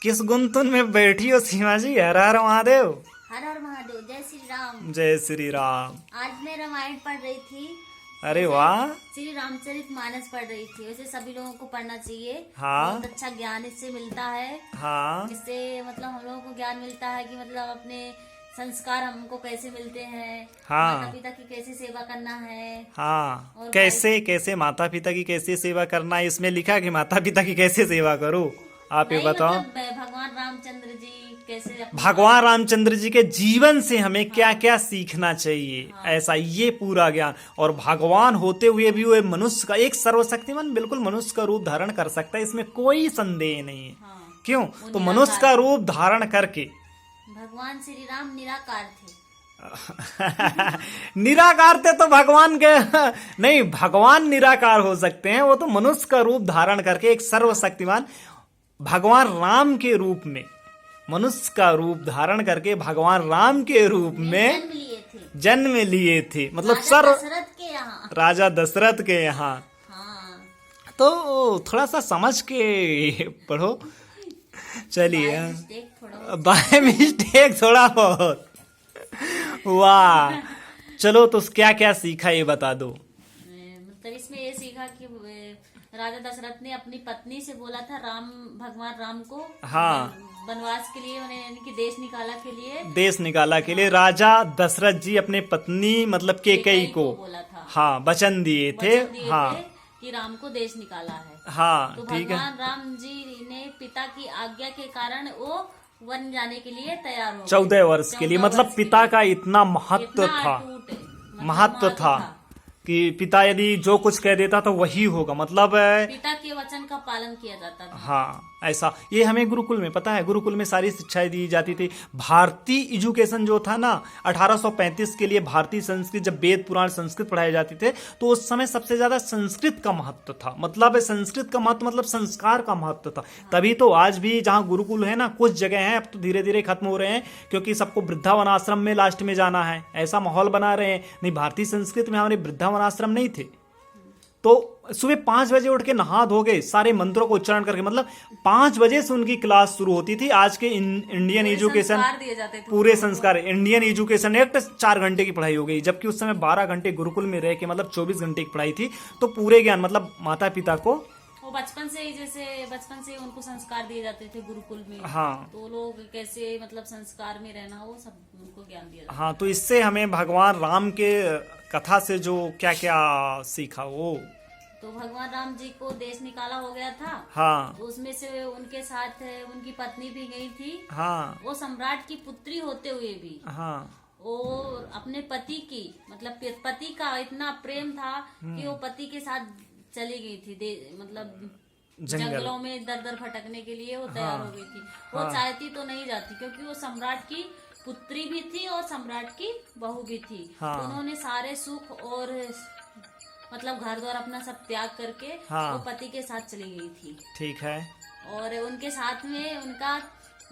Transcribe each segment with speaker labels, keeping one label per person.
Speaker 1: किस गुंतुन में बैठी हो सीमा जी? हर हर महादेव।
Speaker 2: हर हर महादेव। जय श्री राम।
Speaker 1: जय श्री राम।
Speaker 2: आज मैं रामायण पढ़ रही थी।
Speaker 1: अरे वाह।
Speaker 2: श्री रामचरित मानस पढ़ रही थी। वैसे सभी लोगों को पढ़ना चाहिए।
Speaker 1: हाँ।
Speaker 2: बहुत अच्छा ज्ञान इससे मिलता है।
Speaker 1: हाँ।
Speaker 2: इससे मतलब हम लोगों को ज्ञान मिलता है कि मतलब अपने संस्कार हमको कैसे मिलते हैं।
Speaker 1: हाँ।
Speaker 2: माता पिता की कैसे सेवा करना है।
Speaker 1: हाँ,
Speaker 2: और
Speaker 1: कैसे कैसे माता पिता की कैसे सेवा करना है, इसमें लिखा कि माता पिता की कैसे सेवा करो। आप ये
Speaker 2: नहीं,
Speaker 1: बताओ।
Speaker 2: मतलब भगवान रामचंद्र जी कैसे
Speaker 1: भगवान रामचंद्र जी के जीवन से हमें क्या क्या सीखना चाहिए, ऐसा ये पूरा ज्ञान। और भगवान होते हुए भी वो मनुष्य का एक सर्वशक्तिमान बिल्कुल मनुष्य का रूप धारण कर सकता है, इसमें कोई संदेह नहीं है। क्यों? तो मनुष्य का रूप धारण करके
Speaker 2: भगवान श्री राम निराकार थे।
Speaker 1: निराकार थे तो भगवान के नहीं, भगवान निराकार हो सकते हैं, वो तो मनुष्य का रूप धारण करके एक सर्वशक्तिमान भगवान राम के रूप में, मनुष्य का रूप धारण करके भगवान राम के रूप में जन्म लिए थे। मतलब राजा दशरथ के यहाँ। तो थोड़ा सा समझ के पढ़ो। चलिए, बाय मिस्टेक थोड़ा बहुत। वाह, चलो तो क्या क्या सीखा ये बता दो।
Speaker 2: मतलब इसमें ये सीखा कि राजा दशरथ ने अपनी पत्नी से बोला था भगवान राम को,
Speaker 1: हाँ,
Speaker 2: वनवास के लिए, उन्हें यानी कि देश
Speaker 1: निकाला के लिए राजा दशरथ जी अपने पत्नी मतलब केकई को
Speaker 2: बोला था।
Speaker 1: हाँ, वचन दिए थे। हाँ,
Speaker 2: कि राम को देश निकाला है।
Speaker 1: हाँ,
Speaker 2: तो
Speaker 1: ठीक है।
Speaker 2: भगवान राम जी ने पिता की आज्ञा के कारण वो वन जाने के लिए तैयार हो
Speaker 1: 14 वर्ष के लिए। मतलब पिता का इतना महत्व था, महत्व था कि पिता यदि जो कुछ कह देता तो वही होगा। मतलब
Speaker 2: पिता के वचन का पालन किया जाता था।
Speaker 1: हाँ, ऐसा ये हमें गुरुकुल में पता है। गुरुकुल में सारी शिक्षाएं दी जाती थी। भारतीय एजुकेशन जो था ना, 1835 के लिए भारतीय संस्कृत, जब वेद पुराण संस्कृत पढ़ाए जाते थे तो उस समय सबसे ज्यादा संस्कृत का महत्व था। मतलब संस्कृत का महत्व मतलब संस्कार का महत्व था। तभी तो आज भी जहाँ गुरुकुल है ना, कुछ जगह है, अब तो धीरे धीरे खत्म हो रहे हैं क्योंकि सबको वृद्धावन आश्रम में लास्ट में जाना है, ऐसा माहौल बना रहे हैं। नहीं, भारतीय संस्कृत में हमारे वृद्धावन आश्रम नहीं थे। तो सुबह 5 बजे उठ के नहा धो के सारे मंत्रों को उच्चारण करके, मतलब 5 बजे से उनकी क्लास शुरू होती थी। आज के इंडियन एजुकेशन पूरे संस्कार, इंडियन एजुकेशन एक्ट 4 घंटे की पढ़ाई हो गई, जबकि उस समय 12 घंटे गुरुकुल में रह के मतलब 24 घंटे की पढ़ाई थी। तो पूरे ज्ञान मतलब माता पिता को
Speaker 2: वो बचपन से उनको संस्कार दिए जाते थे गुरुकुल में।
Speaker 1: हाँ,
Speaker 2: तो लोग कैसे मतलब संस्कार में रहना, वो सब उनको ज्ञान दिया जाता।
Speaker 1: हाँ, तो इससे हमें भगवान राम के कथा से जो क्या क्या सीखा वो।
Speaker 2: तो भगवान राम जी को देश निकाला हो गया था।
Speaker 1: हाँ,
Speaker 2: तो उसमें से उनके साथ उनकी पत्नी भी गई थी।
Speaker 1: हाँ,
Speaker 2: वो सम्राट की पुत्री होते हुए भी
Speaker 1: हाँ,
Speaker 2: वो अपने पति की मतलब पति का इतना प्रेम था कि वो पति के साथ चली गई थी। मतलब जंगलों में दर दर भटकने के लिए वो तैयार हो गई थी। वो चाहती तो नहीं जाती क्योंकि वो सम्राट की पुत्री भी थी और सम्राट की बहू भी थी। तो उन्होंने सारे सुख और मतलब घर द्वार अपना सब त्याग करके वो पति के साथ चली गई थी।
Speaker 1: ठीक है। और
Speaker 2: उनके साथ में उनका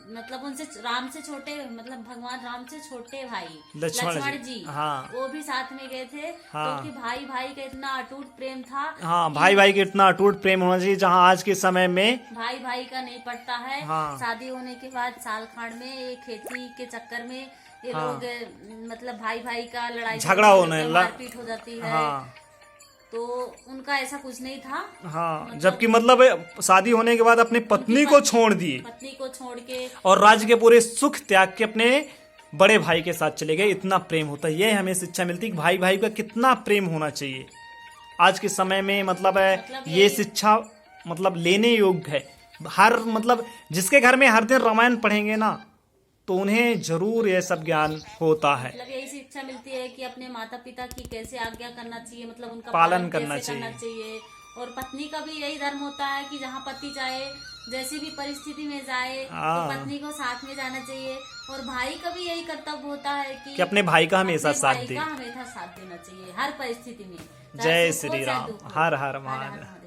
Speaker 2: मतलब उनसे राम से छोटे, मतलब भगवान राम से छोटे भाई लक्ष्मण जी,
Speaker 1: हाँ,
Speaker 2: वो भी साथ में गए थे।
Speaker 1: हाँ,
Speaker 2: क्योंकि भाई भाई का इतना अटूट प्रेम था।
Speaker 1: हाँ, भाई भाई का इतना अटूट प्रेम होना चाहिए जहाँ आज के समय में
Speaker 2: भाई भाई का नहीं पड़ता है।
Speaker 1: हाँ,
Speaker 2: शादी होने के बाद सालखाड़ में ये खेती के चक्कर में ये लोग मतलब भाई भाई का लड़ाई
Speaker 1: झगड़ा होने
Speaker 2: मारपीट हो जाती है। तो उनका ऐसा कुछ नहीं था।
Speaker 1: हाँ, जबकि मतलब शादी होने के बाद अपने पत्नी को छोड़ दिए,
Speaker 2: पत्नी को छोड़ के
Speaker 1: और राज्य के पूरे सुख त्याग के अपने बड़े भाई के साथ चले गए। इतना प्रेम होता है, ये हमें शिक्षा मिलती है कि भाई भाई का कितना प्रेम होना चाहिए आज के समय में। मतलब ये शिक्षा मतलब लेने योग्य है। हर मतलब जिसके घर में हर दिन रामायण पढ़ेंगे ना तो उन्हें जरूर ये सब ज्ञान होता है।
Speaker 2: मतलब यही शिक्षा मिलती है कि अपने माता पिता की कैसे आज्ञा करना चाहिए, मतलब उनका
Speaker 1: पालन करना चाहिए।
Speaker 2: और पत्नी का भी यही धर्म होता है कि जहाँ पति चाहे जैसी भी परिस्थिति में जाए तो पत्नी को साथ में जाना चाहिए। और भाई का भी यही कर्तव्य होता है कि
Speaker 1: अपने भाई का हमेशा साथ
Speaker 2: देना चाहिए हर परिस्थिति में।
Speaker 1: जय श्री राम। हर हर महादेव।